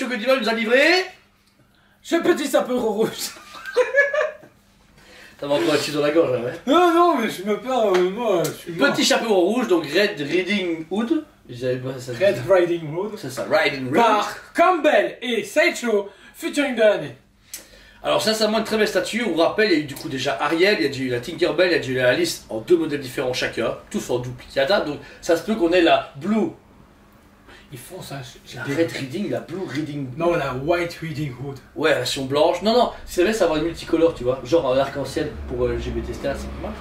Godival nous a livré... Ce petit sapeur rouge. T'avais encore un petit dans la gorge, là, ouais. Non, non, mais je me perds, moi, je suis mort. Petit chapeau rouge, donc Red Riding Hood. J'avais pas ça. Red Riding Hood. C'est ça, Riding Hood. Par Campbell et Sideshow, featuring de l'année. Alors sincèrement une très belle statue, on vous rappelle, il y a eu du coup déjà Ariel, il y a déjà eu la Tinkerbell, il y a déjà eu la Alice en 2 modèles différents chacun, tous en duplicata, donc ça se peut qu'on ait la Blue, Ils font ça, la Red Reading, la Blue Reading, Non, la White Reading Hood. ouais, version blanche, non, c'est vrai, ça va avoir une multicolore, tu vois, genre un arc-en-ciel pour LGBT Star, c'est pas mal.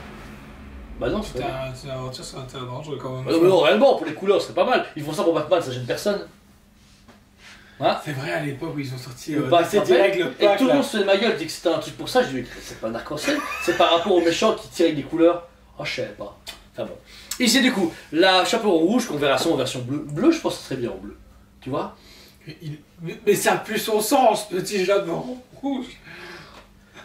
Bah non, c'est pas mal. C'est une aventure sur un terrain dangereux quand même. Bah non, mais non, réellement, pour les couleurs, c'est pas mal, ils font ça pour Batman, ça gêne personne. Hein? C'est vrai, à l'époque où ils ont sorti Le pack, c'est direct le et pack. tout le là. monde se fait de ma gueule, dit que c'était un truc pour ça, je dis c'est pas un arc-en-ciel, c'est par rapport aux méchants qui tirent avec des couleurs. Oh je savais pas. Enfin bon. Ici du coup, la chapeau rouge qu'on verra ça en version bleue. Bleu je pense que ce serait bien en bleu. Tu vois? Mais ça a plus son sens, petit jade rouge.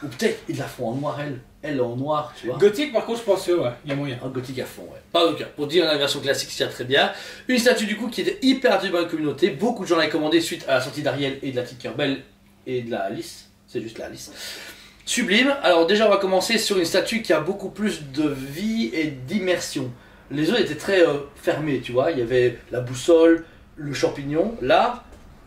Ou peut-être ils la font en noir elle en noir, tu vois. Gothique par contre je pense que ouais, il y a moyen. En gothique à fond, ouais. Pas aucun. Pour dire la version classique, c'est très bien. Une statue du coup qui était hyper attendue par la communauté. Beaucoup de gens l'avaient commandé suite à la sortie d'Ariel et de la Tinkerbell et de la Alice. C'est juste la Alice. Sublime. Alors déjà on va commencer sur une statue qui a beaucoup plus de vie et d'immersion. Les autres étaient très fermés, tu vois. Il y avait la boussole, le champignon. Là,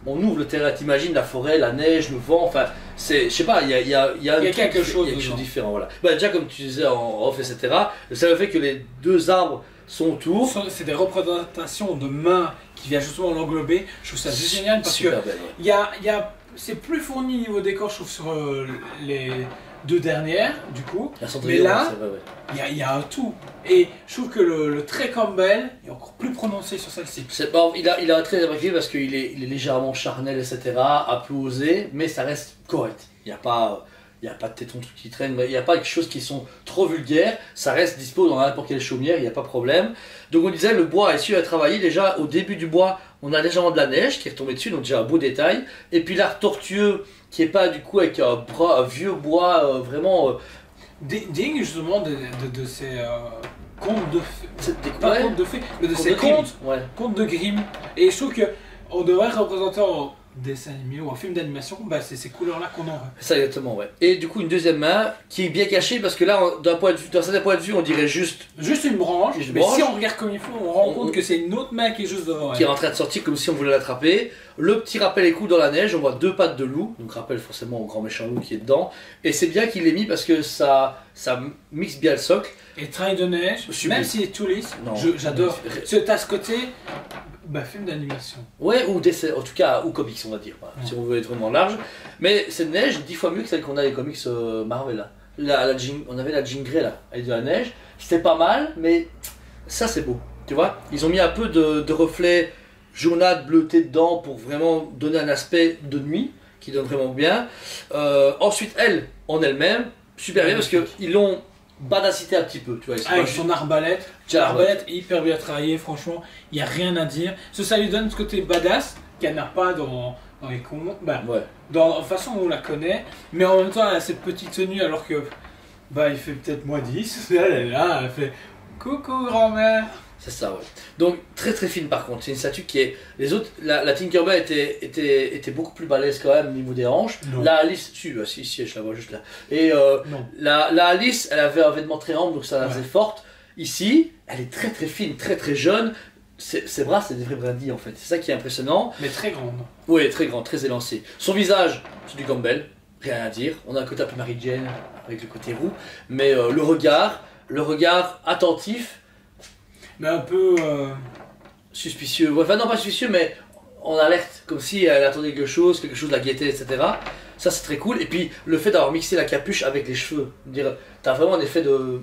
on ouvre le terrain, t'imagines la forêt, la neige, le vent, enfin, c'est, je sais pas, il y a quelque chose de différent, voilà. Bah, déjà, comme tu disais en off, etc., ça le fait que les deux arbres sont autour. C'est des représentations de mains qui viennent justement l'englober. Je trouve ça génial parce que Super belle, ouais. c'est plus fourni niveau décor, je trouve, sur les deux dernières, du coup. Mais Ouais, là, c'est vrai, ouais. il y a un tout. Et je trouve que le trait Campbell est encore plus prononcé sur celle-ci. Bon, il a un très apprécié parce qu'il est légèrement charnel, etc., un peu osé, mais ça reste correct. Il n'y a pas de tétons trucs qui traînent, il n'y a pas quelque chose qui sont trop vulgaires, ça reste dispo dans n'importe quelle chaumière, il n'y a pas de problème. Donc on disait, le bois est su à travailler, déjà au début du bois, on a légèrement de la neige qui est retombée dessus, donc déjà un beau détail. Et puis l'art tortueux qui est pas du coup avec un vieux bois vraiment... Digne justement de ces contes de fées. Pas Ouais, contes de fées, mais de contes ces de Grimm, contes, ouais. contes de Grimm. Et je trouve que on devrait représenter en dessin animé ou en film d'animation, bah c'est ces couleurs-là qu'on aurait. Ça exactement, ouais. Et du coup une deuxième main qui est bien cachée parce que là, d'un certain point de vue, on dirait juste Juste une branche, Juste une mais branche. si on regarde comme il faut, on rend compte que c'est une autre main qui est juste devant qui est elle. en train de sortir comme si on voulait l'attraper. Le petit rappel écoute dans la neige, on voit deux pattes de loup, donc rappel forcément au grand méchant loup qui est dedans. Et c'est bien qu'il l'ait mis parce que ça mixe bien le socle. Et trail de neige, Sublime. même s'il est tout lisse, Non. j'adore. T'as ce côté, bah film d'animation. Ouais, ou dessin, en tout cas, ou comics on va dire, voilà, si on veut être vraiment large. Mais cette neige, 10 fois mieux que celle qu'on a les comics Marvel là. On avait la Jean Grey là, avec de la neige. C'était pas mal, mais ça c'est beau. Tu vois, ils ont mis un peu de reflets jaunâtres, bleutés dedans pour vraiment donner un aspect de nuit qui donne vraiment bien. Ensuite, elle, en elle-même, super bien parce qu'ils l'ont badassité un petit peu. Tu vois, Avec son arbalète. Tiens, L'arbalète est hyper bien travaillée, franchement, il n'y a rien à dire. Ça lui donne ce côté badass qu'elle n'a pas dans les contes, bah, ouais. dans la façon dont on la connaît, mais en même temps elle a cette petite tenue alors que bah il fait peut-être moins 10, elle est là, elle fait coucou grand-mère. C'est ça, ouais. Donc très très fine par contre. C'est une statue qui est. Les autres, la Tinkerbell était beaucoup plus balèze quand même au niveau des hanches. Non. La Alice, si, je la vois juste là. Et Non. la Alice, elle avait un vêtement très ample donc ça la faisait Ouais. forte. Ici, elle est très très fine, très très jeune. Ses bras, c'est des vrais brindilles en fait. C'est ça qui est impressionnant. Mais très grande. Oui, très grand, très élancé. Son visage, c'est du Campbell, rien à dire. On a un côté un peu Mary Jane avec le côté roux. Mais le regard attentif. Mais un peu Suspicieux, ouais, enfin non pas suspicieux mais en alerte, comme si elle attendait quelque chose de la gaieté, etc. Ça c'est très cool, et puis le fait d'avoir mixé la capuche avec les cheveux, t'as vraiment un effet de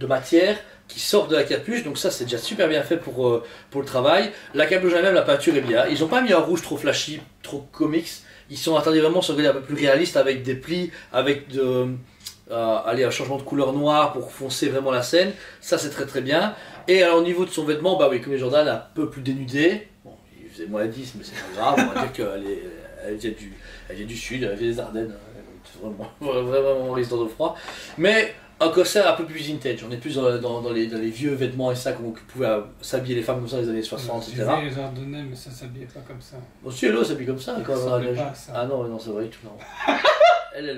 matière qui sort de la capuche, donc ça c'est déjà super bien fait pour le travail. La capuche elle-même, la peinture est bien, ils ont pas mis un rouge trop flashy, trop comics, ils sont attendus vraiment sur un côté un peu plus réaliste avec des plis, avec un changement de couleur noire pour foncer vraiment la scène, ça c'est très très bien. Et alors au niveau de son vêtement, bah oui, comme les Jordan, un peu plus dénudé. Bon, il faisait moins 10, mais c'est pas grave, on va dire qu'elle vient du sud, elle vient des Ardennes, vraiment, vraiment résident de froid. Mais un corsaire un peu plus vintage. On est plus dans les vieux vêtements et ça qu'on pouvait s'habiller les femmes comme ça dans les années 60, etc. J'ai les Ardennais, mais ça s'habillait pas comme ça. Aussi, elle s'habille comme ça quand Ça on a la s'habille neige. pas, ça. Ah non, non, c'est vrai tout non. Quand elle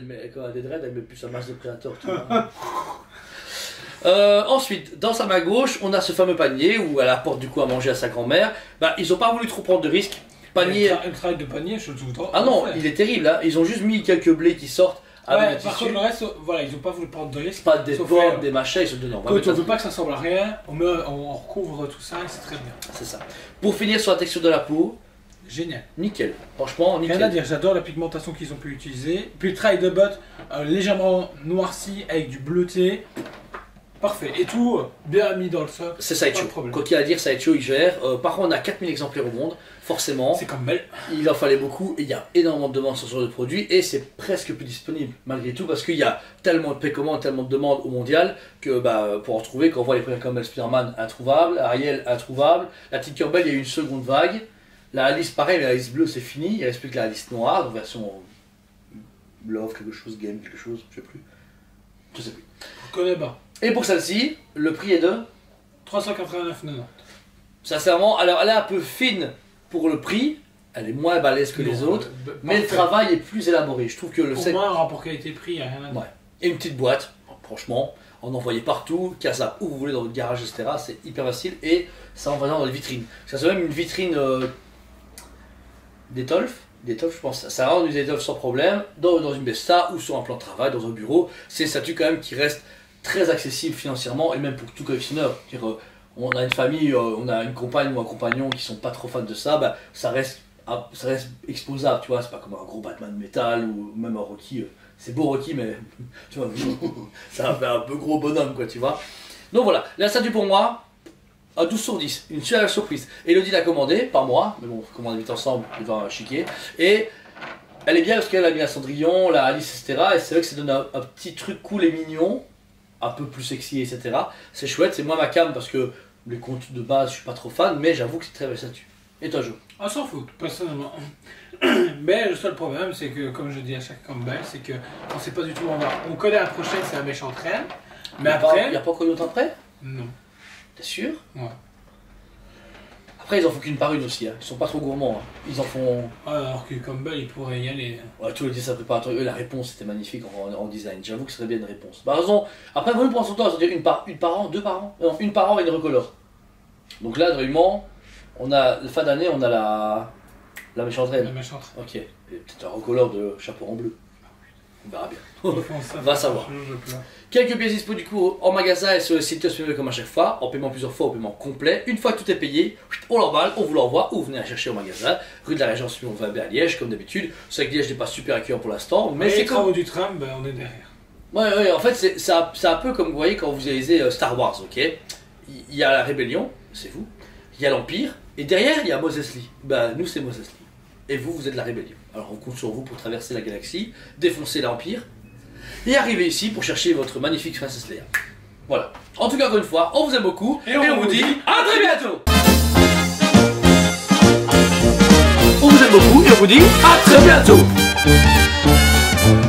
a des dreads, elle met plus sa masse de prédateur. Tout, ensuite, dans sa main gauche, on a ce fameux panier où elle apporte du coup à manger à sa grand-mère. Bah, ils ont pas voulu trop prendre de risques. Panier. Le travail de panier, je le trouve trop. Ah non, il est terrible. Hein. Ils ont juste mis quelques blés qui sortent. Ouais, par contre, le reste, voilà, ils ont pas voulu prendre de risques. Pas des portes, des machins, ils sont dedans. Quand on veut pas que ça ressemble à rien, on recouvre tout ça et c'est très bien. C'est ça. Pour finir sur la texture de la peau, génial. nickel. Franchement, nickel. Rien à dire, j'adore la pigmentation qu'ils ont pu utiliser. Puis le travail de botte, légèrement noirci avec du bleuté. Parfait. Et tout bien mis dans le socle. C'est Sideshow. Quoi qu'il y a à dire, Sideshow, il gère. Par contre, on a 4000 exemplaires au monde. Forcément. C'est comme belle. Il en fallait beaucoup. Et il y a énormément de demandes sur ce genre de produit. Et c'est presque plus disponible, malgré tout. Parce qu'il y a tellement de précommandes, tellement de demandes au mondial. Que pour en trouver, quand on voit les prix comme Spider-Man, introuvable. Ariel, introuvable. La Tinkerbell, il y a eu une seconde vague. La Alice, pareil, mais la Alice bleue, c'est fini. Il reste plus que la Alice noire, donc version Love, quelque chose, Game, quelque chose, je sais plus. Je sais plus. Je connais pas. Et pour celle-ci, le prix est de 389,90. Sincèrement, alors elle est un peu fine pour le prix, elle est moins balèze que les autres, mais le travail est plus élaboré. Je trouve que le set. Au moins, un rapport qualité-prix, il n'y a rien à dire. Ouais. Et une petite boîte, franchement, on en voyait partout, casa où vous voulez dans votre garage, etc. C'est hyper facile et ça en va dans les vitrines. Ça c'est même une vitrine d'étoffe. D'étoffe, je pense, ça rend des étoffes sans problème dans une Besta ou sur un plan de travail, dans un bureau. C'est un statut quand même qui reste très accessible financièrement et même pour tout collectionneur. On a une famille, on a une compagne ou un compagnon qui sont pas trop fans de ça, bah, ça reste exposable, tu vois, c'est pas comme un gros Batman métal ou même un Rocky. C'est beau Rocky, mais tu vois, ça fait un peu gros bonhomme, quoi, tu vois. Donc voilà, la statue pour moi, à 12 sur 10, une super surprise. Elodie l'a commandée, pas moi, mais bon, comme on habite ensemble, il va chiquer. Et elle est bien parce qu'elle a mis la Cendrillon, la Alice, etc. Et c'est vrai que ça donne un petit truc cool et mignon, un peu plus sexy, etc. C'est chouette, c'est moi ma cam parce que les contes de base, je suis pas trop fan, mais j'avoue que c'est très belle statue. Et toi, Jo? On s'en fout, personnellement. Mais le seul problème, c'est que, comme je dis à chaque Campbell, c'est que on sait pas du tout où on va. On connaît la prochaine, c'est la méchante reine. Mais après. Il n'y a pas encore d'autres après? Non. T'es sûr? Ouais. Après, ils en font qu'une par une aussi, hein. Ils sont pas trop gourmands. Hein. Ils en font. Alors que Campbell, il pourrait y aller. Ouais, tu le dis, ça préparatoire. La réponse était magnifique en design. J'avoue que ce serait bien une réponse. Par raison. Après, vous prendre son temps, c'est-à-dire une par an, deux par an. Non, une par an et une recolore. Donc là, vraiment, on a, fin d'année, on a la méchante reine. La méchante. Ok. Et peut-être un recolore de chapeau en bleu. On verra bien. On va savoir. Quelques pièces dispo du coup en magasin et sur le site comme à chaque fois, en paiement plusieurs fois, en paiement complet. Une fois que tout est payé, on l'emballe, on vous l'envoie ou vous venez la chercher au magasin, rue de la Régence numéro 20B à Liège, comme d'habitude. C'est vrai que Liège n'est pas super accueillant pour l'instant, mais c'est les travaux du tram, ben, on est derrière. Ouais, en fait, c'est un peu comme vous voyez quand vous lisez Star Wars, ok? Il y a la rébellion, c'est vous, il y a l'Empire, et derrière il y a Mos Eisley. Ben, nous c'est Mos Eisley. Et vous êtes la rébellion. Alors on compte sur vous pour traverser la galaxie, défoncer l'Empire, et arriver ici pour chercher votre magnifique Princess Leia. Voilà. En tout cas, encore une fois, on vous aime beaucoup, et on vous dit à très bientôt. On vous aime beaucoup, et on vous dit à très bientôt.